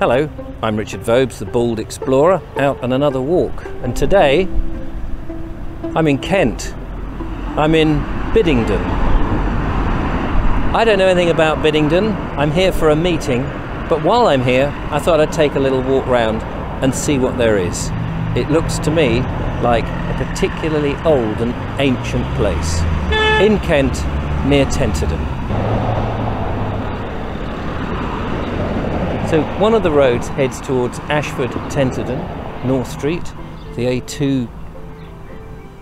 Hello, I'm Richard Vobes, the Bald Explorer, out on another walk. And today, I'm in Kent. I'm in Biddenden. I don't know anything about Biddenden. I'm here for a meeting, but while I'm here, I thought I'd take a little walk round and see what there is. It looks to me like a particularly old and ancient place. In Kent, near Tenterden. So one of the roads heads towards Ashford, Tenterden, North Street, the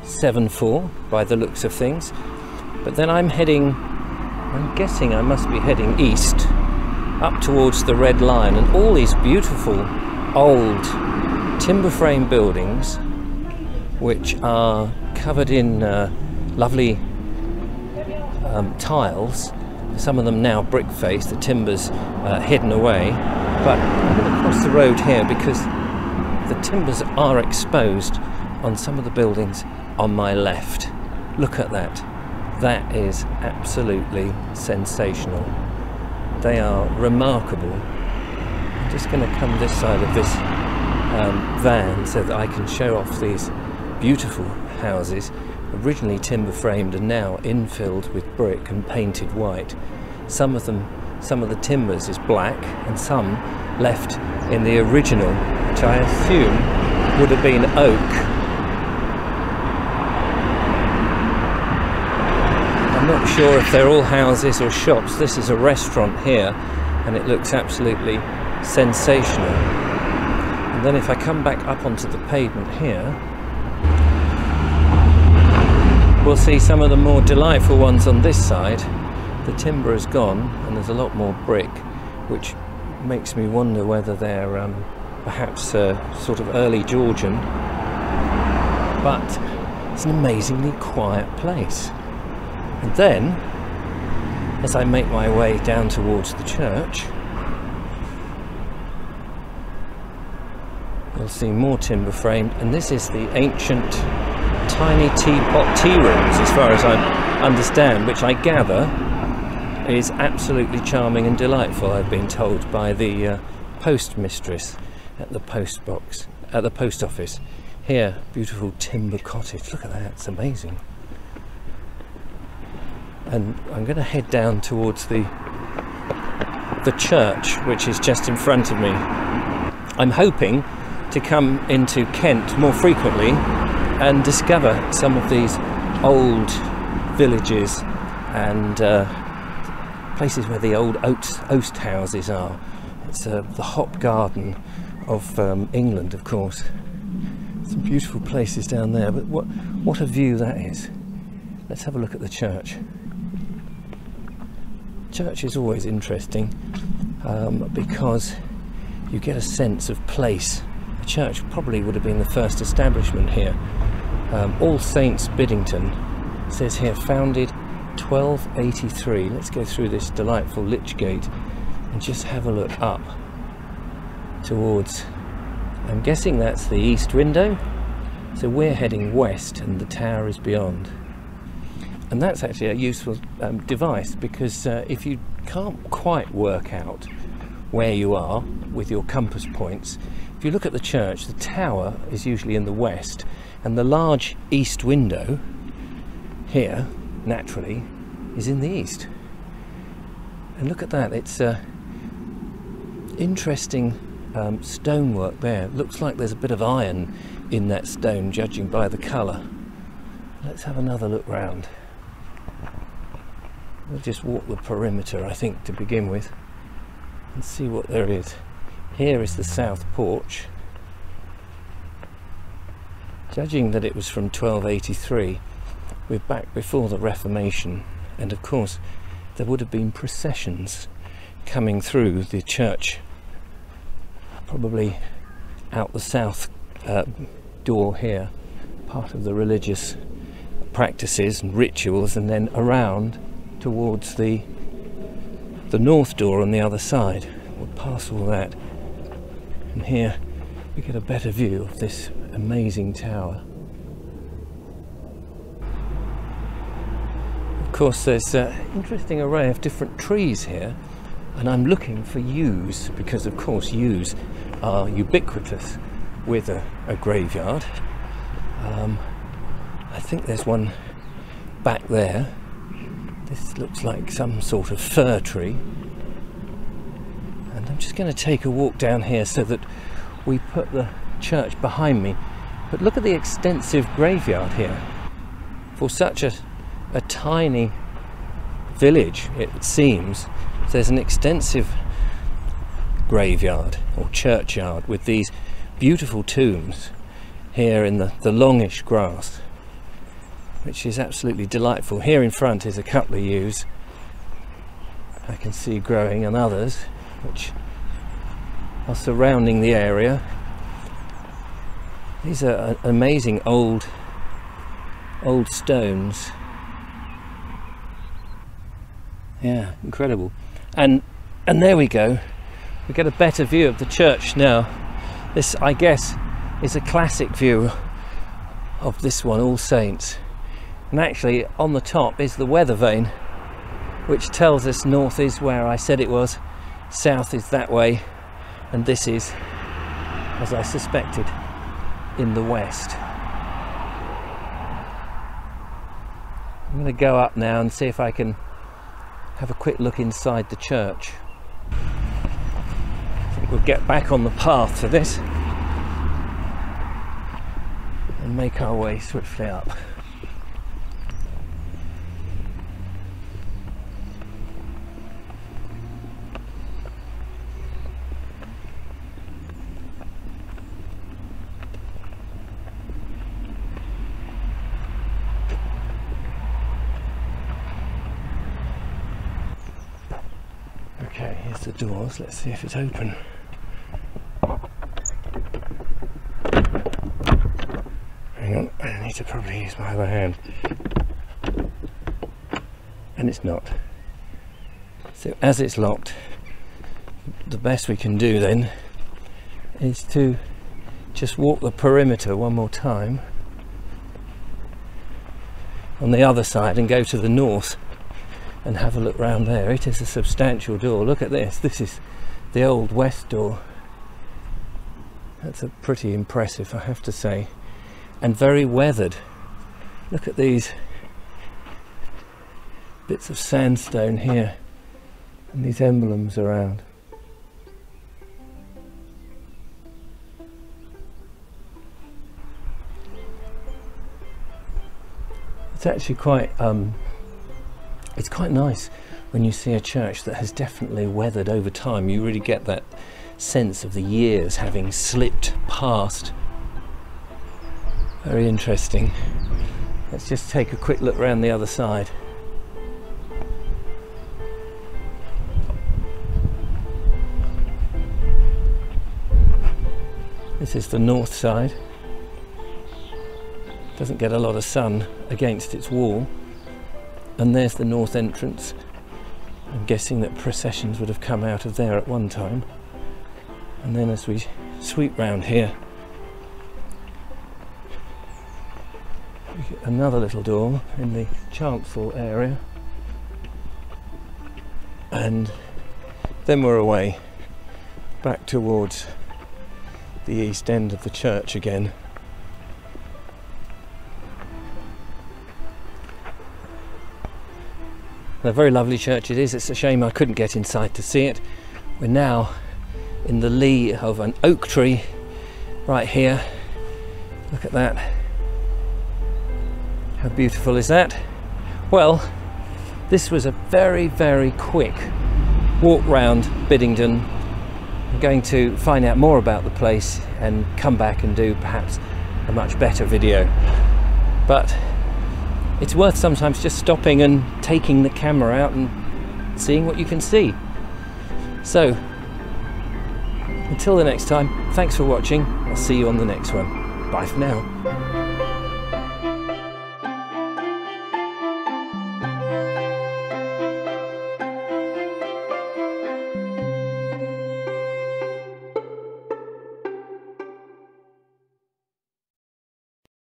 A274 by the looks of things. But then I'm guessing I must be heading east, up towards the Red Lion, and all these beautiful old timber frame buildings which are covered in lovely tiles. Some of them now brick-faced, the timber's hidden away. But I'm going to cross the road here because the timbers are exposed on some of the buildings on my left. Look at that. That is absolutely sensational. They are remarkable. I'm just going to come this side of this van so that I can show off these beautiful houses, originally timber framed and now infilled with brick and painted white. Some of the timbers is black and some left in the original, which I assume would have been oak. I'm not sure if they're all houses or shops. This is a restaurant here and it looks absolutely sensational. And then if I come back up onto the pavement here, we'll see some of the more delightful ones on this side. The timber is gone and there's a lot more brick, which makes me wonder whether they're perhaps sort of early Georgian. But it's an amazingly quiet place. And then, as I make my way down towards the church, you'll see more timber framed, and this is the ancient tiny Teapot Tea Rooms, as far as I understand, which I gather is absolutely charming and delightful, I've been told by the postmistress at the post office. Here, beautiful timber cottage. Look at that, it's amazing. And I'm going to head down towards the church, which is just in front of me. I'm hoping to come into Kent more frequently and discover some of these old villages and places where the old oast houses are. It's the hop garden of England, of course. Some beautiful places down there, but what a view that is. Let's have a look at the church. Church is always interesting because you get a sense of place. The church probably would have been the first establishment here. All Saints Biddenden, says here, founded 1283. Let's go through this delightful lich gate and just have a look up towards, I'm guessing that's the east window, so we're heading west and the tower is beyond. And that's actually a useful device, because if you can't quite work out where you are with your compass points, if you look at the church, the tower is usually in the west, and the large east window here, naturally, is in the east. And look at that, it's interesting stonework there. It looks like there's a bit of iron in that stone, judging by the colour. Let's have another look round. We'll just walk the perimeter, I think, to begin with, and see what there is. Here is the south porch. Judging that it was from 1283, we're back before the Reformation, and of course there would have been processions coming through the church, probably out the south door here, part of the religious practices and rituals, and then around towards the north door on the other side. We'll pass all that, and here we get a better view of this amazing tower. Of course, there's an interesting array of different trees here, and I'm looking for yews, because of course yews are ubiquitous with a graveyard. I think there's one back there. This looks like some sort of fir tree. And I'm just going to take a walk down here so that we put the church behind me. But look at the extensive graveyard here. For such a tiny village, it seems, there's an extensive graveyard or churchyard with these beautiful tombs here in the longish grass, which is absolutely delightful. Here in front is a couple of yews I can see growing, and others which are surrounding the area. These are amazing old stones. Yeah, incredible. And there we go. We get a better view of the church now. This, I guess, is a classic view of this one, All Saints. And actually on the top is the weather vane, which tells us north is where I said it was, south is that way, and this is, as I suspected, in the west. I'm going to go up now and see if I can have a quick look inside the church. I think we'll get back on the path for this and make our way swiftly up. Okay, here's the doors. Let's see if it's open. Hang on, I need to probably use my other hand. And it's not. So as it's locked, the best we can do then is to just walk the perimeter one more time on the other side and go to the north and have a look round there. It is a substantial door. Look at this. This is the old west door. That's a pretty impressive, I have to say, and very weathered. Look at these bits of sandstone here and these emblems around. It's actually quite it's quite nice when you see a church that has definitely weathered over time. You really get that sense of the years having slipped past. Very interesting. Let's just take a quick look around the other side. This is the north side. Doesn't get a lot of sun against its wall. And there's the north entrance. I'm guessing that processions would have come out of there at one time. And then as we sweep round here, we get another little door in the chancel area. And then we're away back towards the east end of the church again. A very lovely church it is. It's a shame I couldn't get inside to see it. We're now in the lee of an oak tree right here. Look at that. How beautiful is that? Well, this was a very, very quick walk round Biddenden. I'm going to find out more about the place and come back and do perhaps a much better video. But it's worth sometimes just stopping and taking the camera out and seeing what you can see. So, until the next time, thanks for watching. I'll see you on the next one. Bye for now.